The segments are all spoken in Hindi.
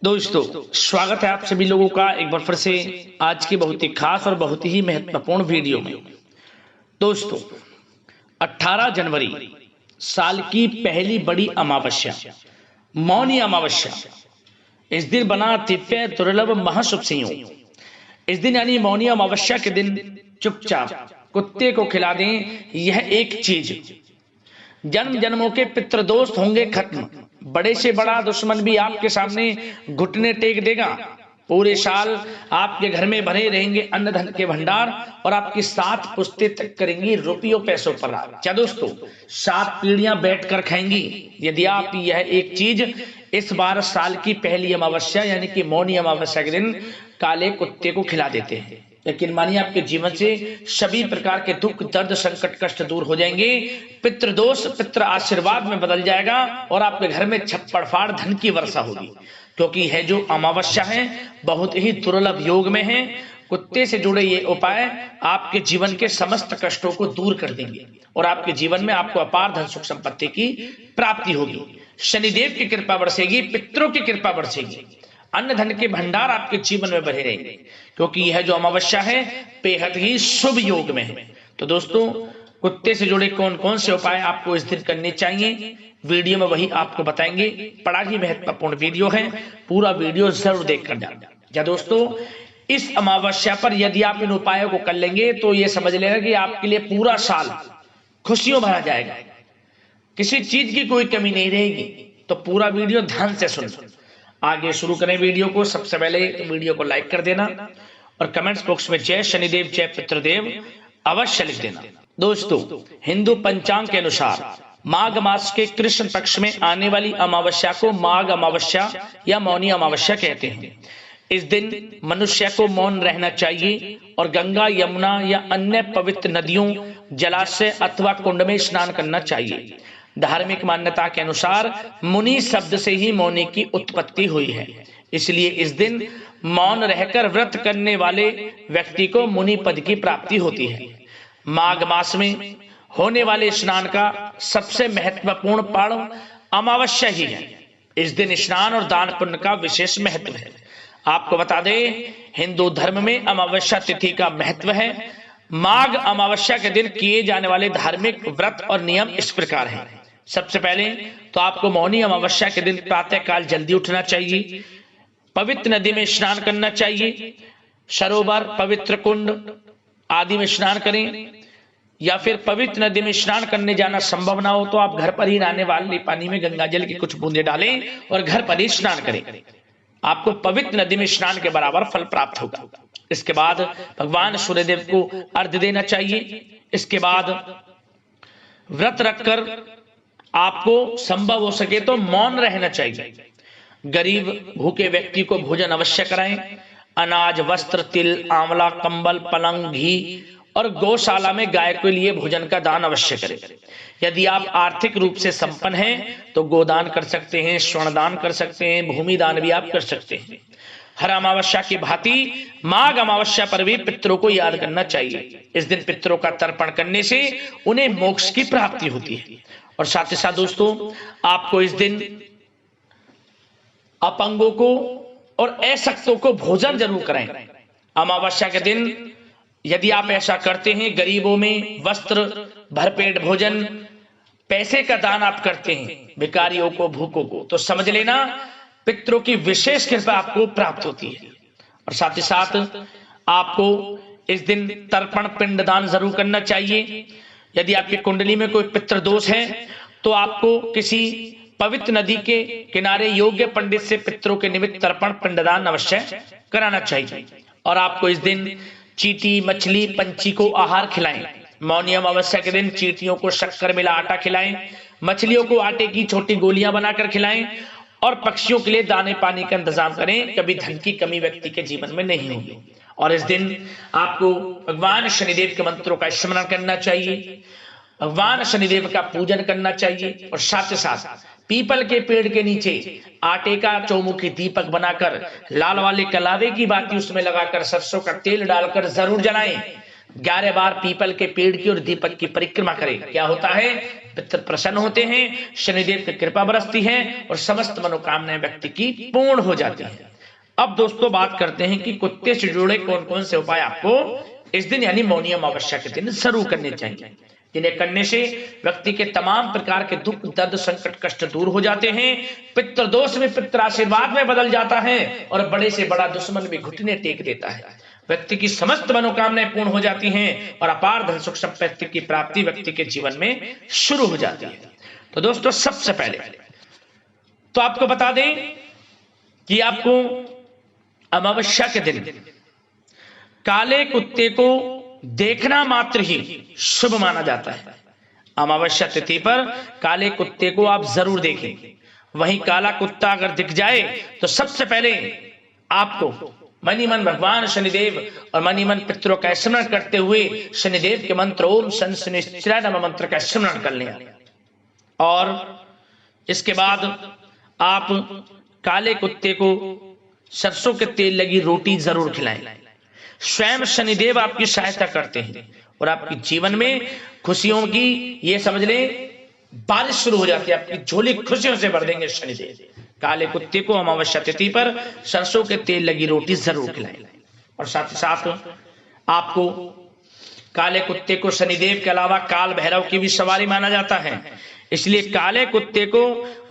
दोस्तों, स्वागत है आप सभी लोगों का एक बार फिर से आज की बहुत ही खास और बहुत ही महत्वपूर्ण वीडियो में। दोस्तों, 18 जनवरी साल की पहली बड़ी अमावस्या, मौनी अमावस्या, इस दिन बना दिव्य दुर्लभ महाशुभ संयोग। इस दिन यानी मौनी अमावस्या के दिन चुपचाप कुत्ते को खिला दें। यह एक चीज जन्म जन्मों के पितृदोष होंगे खत्म। बड़े से बड़ा दुश्मन भी आपके सामने घुटने टेक देगा। पूरे साल आपके घर में भरे रहेंगे अन्न धन के भंडार और आपकी 7 पुश्तें तक करेंगी रुपयों पैसों पर राज। क्या दोस्तों, 7 पीढ़ियां बैठकर खाएंगी यदि आप यह एक चीज इस बार साल की पहली अमावस्या यानी कि मौनी अमावस्या के दिन काले कुत्ते को खिला देते हैं। लेकिन मानिए आपके जीवन से सभी प्रकार के दुख दर्द संकट कष्ट दूर हो जाएंगे। पितृदोष पितृ आशीर्वाद में बदल जाएगा और आपके घर में छप्पड़ फाड़ धन की वर्षा होगी। क्योंकि यह जो अमावस्या है बहुत ही दुर्लभ योग में है। कुत्ते से जुड़े ये उपाय आपके जीवन के समस्त कष्टों को दूर कर देंगे और आपके जीवन में आपको अपार धन सुख संपत्ति की प्राप्ति होगी। शनिदेव की कृपा बरसेगी, पितरों की कृपा बरसेगी, अन्न धन के भंडार आपके जीवन में बढ़े रहेंगे। क्योंकि यह जो अमावस्या है बेहद ही शुभ योग में है। तो दोस्तों, कुत्ते से जुड़े कौन कौन से उपाय आपको इस दिन करने चाहिए, वीडियो में वही आपको बताएंगे। बड़ा ही महत्वपूर्ण वीडियो है, पूरा वीडियो जरूर देखकर जाना। दोस्तों, इस अमावस्या पर यदि आप इन उपायों को कर लेंगे तो ये समझ लेना कि आपके लिए पूरा साल खुशियों भरा जाएगा, किसी चीज की कोई कमी नहीं रहेगी। तो पूरा वीडियो ध्यान से सुन। आगे शुरू करें वीडियो को। सबसे पहले वीडियो को लाइक कर देना और कमेंट्स बॉक्स में जय शनिदेव जय पितृदेव अवश्य लिख देना। दोस्तों, हिंदू पंचांग के अनुसार माघ मास के कृष्ण पक्ष में आने वाली अमावस्या को माघ अमावस्या या मौनी अमावस्या कहते हैं। इस दिन मनुष्य को मौन रहना चाहिए और गंगा यमुना या अन्य पवित्र नदियों जलाशय अथवा कुंड में स्नान करना चाहिए। धार्मिक मान्यता के अनुसार मुनि शब्द से ही मौनी की उत्पत्ति हुई है, इसलिए इस दिन मौन रहकर व्रत करने वाले व्यक्ति को मुनि पद की प्राप्ति होती है। माघ मास में होने वाले स्नान का सबसे महत्वपूर्ण पर्व अमावस्या ही है। इस दिन स्नान और दान पुण्य का विशेष महत्व है। आपको बता दें, हिंदू धर्म में अमावस्या तिथि का महत्व है। माघ अमावस्या के दिन किए जाने वाले धार्मिक व्रत और नियम इस प्रकार हैं। सबसे पहले तो आपको मौनी अमावस्या के दिन प्रातः काल जल्दी उठना चाहिए, पवित्र नदी में स्नान करना चाहिए, सरोवर पवित्र कुंड आदि में स्नान करें, या फिर पवित्र नदी में स्नान करने जाना संभव ना हो तो आप घर पर ही नहाने वाले पानी में गंगा जल की कुछ बूंदे डालें और घर पर ही स्नान करें। आपको पवित्र नदी में स्नान के बराबर फल प्राप्त होगा। इसके बाद भगवान सूर्यदेव को अर्घ्य देना चाहिए। इसके बाद व्रत रखकर आपको संभव हो सके तो मौन रहना चाहिए। गरीब भूखे व्यक्ति को भोजन अवश्य कराएं। अनाज वस्त्र तिल आंवला कंबल पलंग घी और गौशाला में गाय के लिए भोजन का दान अवश्य करें। यदि आप आर्थिक रूप से संपन्न हैं तो गोदान कर सकते हैं, स्वर्ण दान कर सकते हैं, भूमि दान भी आप कर सकते हैं। हर अमावस्या की भांति माघ अमावस्या पर भी पितरों को याद करना चाहिए। इस दिन पितरों का तर्पण करने से उन्हें मोक्ष की प्राप्ति होती है। और साथ ही साथ दोस्तों, आपको इस दिन अपंगों को और अशक्तों को भोजन जरूर कराएं। अमावस्या के दिन यदि आप ऐसा करते हैं, गरीबों में वस्त्र भरपेट भोजन पैसे का दान आप करते हैं, भिखारियों को भूखों को, तो समझ लेना पितरों की विशेष कृपा आपको प्राप्त होती है। और साथ ही साथ आपको इस दिन तर्पण पिंड दान जरूर करना चाहिए। यदि आपकी कुंडली में कोई पितृदोष है तो आपको किसी पवित्र नदी के किनारे योग्य पंडित से पितरों के निमित्त तर्पण पिंडदान अवश्य कराना चाहिए। और आपको इस दिन चींटी मछली पंछी को आहार खिलाएं। मौनी अमावस्या के दिन चींटियों को शक्कर मिला आटा खिलाएं, मछलियों को आटे की छोटी गोलियां बनाकर खिलाएं और पक्षियों के लिए दाने पानी का इंतजाम करें। कभी धन की कमी व्यक्ति के जीवन में नहीं होगी। और इस दिन आपको भगवान शनिदेव के मंत्रों का स्मरण करना चाहिए, भगवान शनिदेव का पूजन करना चाहिए। और साथ ही साथ पीपल के पेड़ के नीचे आटे का चौमुखी दीपक बनाकर लाल वाले कलावे की बाती उसमें लगाकर सरसों का तेल डालकर जरूर जलाएं। 11 बार पीपल के पेड़ की और दीपक की परिक्रमा करें। क्या होता है? पितृ प्रसन्न होते हैं, शनिदेव की कृपा बरसती है और समस्त मनोकामनाएं व्यक्ति की पूर्ण हो जाती है। अब दोस्तों बात करते हैं कि कुत्ते से जुड़े कौन कौन से उपाय आपको इस दिन यानी मौनी अमावस्या के दिन जरूर करने चाहिए, जिन्हें करने से व्यक्ति के तमाम प्रकार के दुख दर्द संकट कष्ट दूर हो जाते हैं, पितृ दोष में पितृ आशीर्वाद में बदल जाता है और बड़े से बड़ा दुश्मन भी घुटने टेक देता है। व्यक्ति की समस्त मनोकामनाएं पूर्ण हो जाती हैं और अपार धन सुख संपत्ति की प्राप्ति व्यक्ति के जीवन में शुरू हो जाती है। तो दोस्तों सबसे पहले तो आपको बता दें कि आपको अमावस्या के दिन काले कुत्ते को देखना मात्र ही शुभ माना जाता है। अमावस्या तिथि पर काले कुत्ते को आप जरूर देखें। वहीं काला कुत्ता अगर दिख जाए तो सबसे पहले आपको मनी मन भगवान शनिदेव और मनी मन पितरों का स्मरण करते हुए शनिदेव के मंत्र ओम शन शनिश्चराय नमः मंत्र का स्मरण कर लें और इसके बाद आप काले कुत्ते को सरसों के तेल लगी रोटी जरूर खिलाएं। स्वयं शनिदेव आपकी सहायता करते हैं और आपके जीवन में खुशियों की ये समझ लें बारिश शुरू हो जाती है। आपकी झोली खुशियों से भर देंगे शनिदेव। काले कुत्ते को अमावस्या तिथि पर सरसों के तेल लगी रोटी जरूर खिलाएं और साथ ही साथ आपको काले कुत्ते को शनिदेव के अलावा काल भैरव की भी सवारी माना जाता है, इसलिए काले कुत्ते को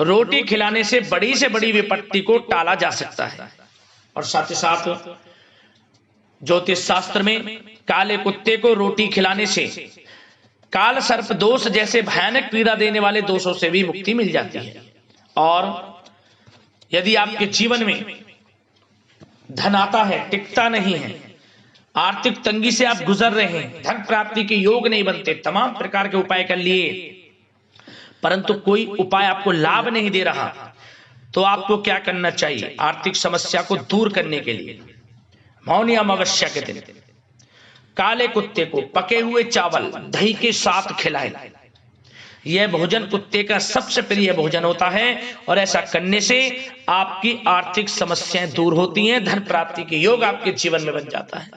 रोटी खिलाने से बड़ी विपत्ति को टाला जा सकता है। और साथ ही साथ ज्योतिष शास्त्र में काले कुत्ते को रोटी खिलाने से काल सर्प दोष जैसे भयानक पीड़ा देने वाले दोषों से भी मुक्ति मिल जाती है। और यदि आपके जीवन में धन आता है टिकता नहीं है, आर्थिक तंगी से आप गुजर रहे हैं, धन प्राप्ति के योग नहीं बनते, तमाम प्रकार के उपाय कर लिए परंतु कोई उपाय आपको लाभ नहीं दे रहा, तो आपको क्या करना चाहिए? आर्थिक समस्या को दूर करने के लिए मौनी अमावस्या के दिन काले कुत्ते को पके हुए चावल दही के साथ खिलाएं। यह भोजन कुत्ते का सबसे प्रिय भोजन होता है और ऐसा करने से आपकी आर्थिक समस्याएं दूर होती हैं, धन प्राप्ति के योग आपके जीवन में बन जाता है।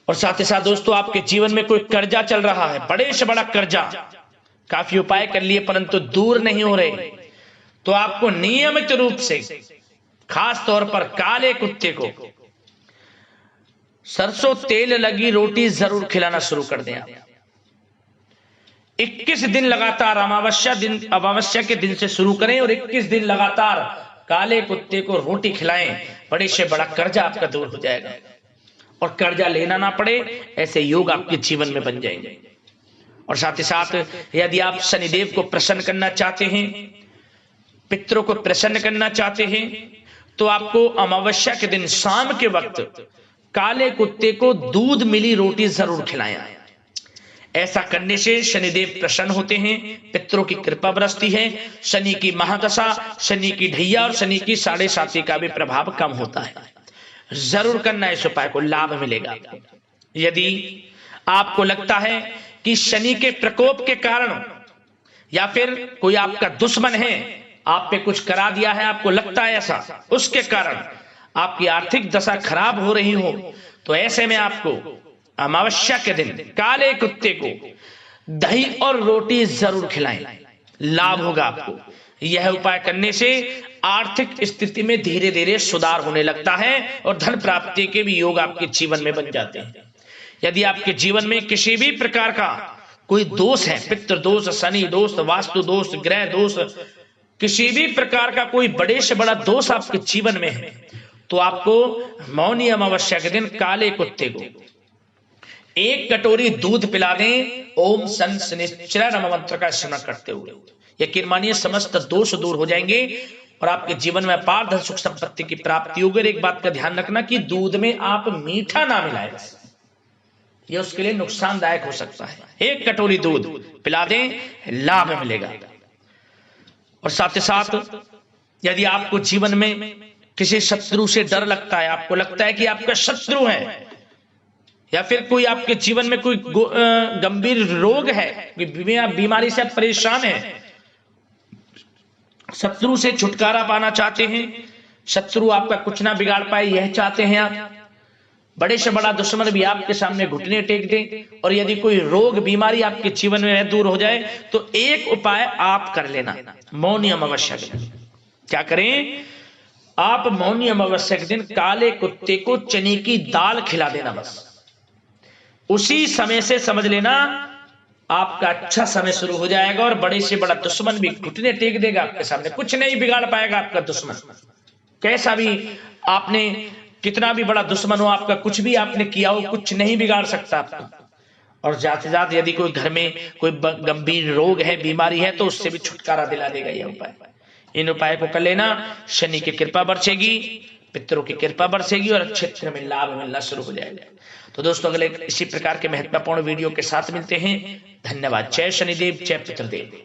और साथ ही साथ दोस्तों आपके जीवन में कोई कर्जा चल रहा है, बड़े से बड़ा कर्जा, काफी उपाय कर लिए परंतु दूर नहीं हो रहे, तो आपको नियमित रूप से खास तौर पर काले कुत्ते को सरसों तेल लगी रोटी जरूर खिलाना शुरू कर दें। 21 दिन लगातार अमावस्या के दिन से शुरू करें और 21 दिन लगातार काले कुत्ते को रोटी खिलाएं। बड़े से बड़ा कर्जा आपका दूर हो जाएगा और कर्जा लेना ना पड़े, ऐसे योग आपके जीवन में बन जाएंगे। और साथ ही साथ यदि आप शनिदेव को प्रसन्न करना चाहते हैं, पितरों को प्रसन्न करना चाहते हैं, तो आपको अमावस्या के दिन शाम के वक्त काले कुत्ते को दूध मिली रोटी जरूर खिलाएं। ऐसा करने से शनिदेव प्रसन्न होते हैं, पितरों की कृपा बरसती है, शनि की महादशा, शनि की ढैया और शनि की 7.5 का भी प्रभाव कम होता है। जरूर करना इस उपाय को, लाभ मिलेगा। यदि आपको लगता है कि शनि के प्रकोप के कारण या फिर कोई आपका दुश्मन है, आप पे कुछ करा दिया है, आपको लगता है ऐसा, उसके कारण आपकी आर्थिक दशा खराब हो रही हो, तो ऐसे में आपको अमावस्या के दिन काले कुत्ते को दही और रोटी जरूर खिलाएं, लाभ होगा आपको। यह उपाय करने से आर्थिक स्थिति में धीरे धीरे सुधार होने लगता है और धन प्राप्ति के भी योग आपके जीवन में बन जाते हैं। यदि आपके जीवन में किसी भी प्रकार का कोई दोष है, पितृ दोष, शनि दोष, वास्तु दोष, ग्रह दोष, किसी भी प्रकार का कोई बड़े से बड़ा दोष आपके जीवन में है, तो आपको मौनी अमावस्या के दिन काले कुत्ते को 1 कटोरी दूध पिला दें ओम शन शनिश्चराय नमः मंत्र का स्मरण करते हुए। यकीन मानिए समस्त दोष दूर हो जाएंगे और आपके जीवन में अपार धन सुख संपत्ति की प्राप्ति होगी। एक बात का ध्यान रखना कि दूध में आप मीठा ना मिलाएं, यह उसके लिए नुकसानदायक हो सकता है। 1 कटोरी दूध पिला दें, लाभ मिलेगा। और साथ ही साथ यदि आपको जीवन में किसी शत्रु से डर लगता है, आपको लगता है कि आपका शत्रु है या फिर कोई आपके जीवन में कोई गंभीर रोग है, बीमारी से आप परेशान हैं, शत्रु से छुटकारा पाना चाहते हैं, शत्रु आपका कुछ ना बिगाड़ पाए यह चाहते हैं आप, बड़े से बड़ा दुश्मन भी आपके सामने घुटने टेक दे, और यदि कोई रोग बीमारी आपके जीवन में है दूर हो जाए, तो एक उपाय आप कर लेना, मौनी अमावस्या के दिन। क्या करें? आप मौनी अमावस्या के दिन काले कुत्ते को चने की दाल खिला देना। बस उसी समय से समझ लेना आपका अच्छा समय शुरू हो जाएगा, और बड़े से बड़ा दुश्मन भी घुटने टेक देगा आपके सामने। कुछ नहीं बिगाड़ पाएगा आपका दुश्मन, कैसा भी आपने कितना भी बड़ा दुश्मन हो आपका, कुछ भी आपने किया हो, कुछ नहीं बिगाड़ सकता आपको। और जाते जाते यदि कोई घर में कोई गंभीर रोग है, बीमारी है, तो उससे भी छुटकारा दिला देगा यह उपाय। इन उपाय को कर लेना, शनि की कृपा बरसेगी, पितरों की कृपा बरसेगी, और क्षेत्र में लाभ मिलना शुरू हो जाएगा। तो दोस्तों अगले इसी प्रकार के महत्वपूर्ण वीडियो के साथ मिलते हैं। धन्यवाद। जय शनिदेव, जय पितृदेव।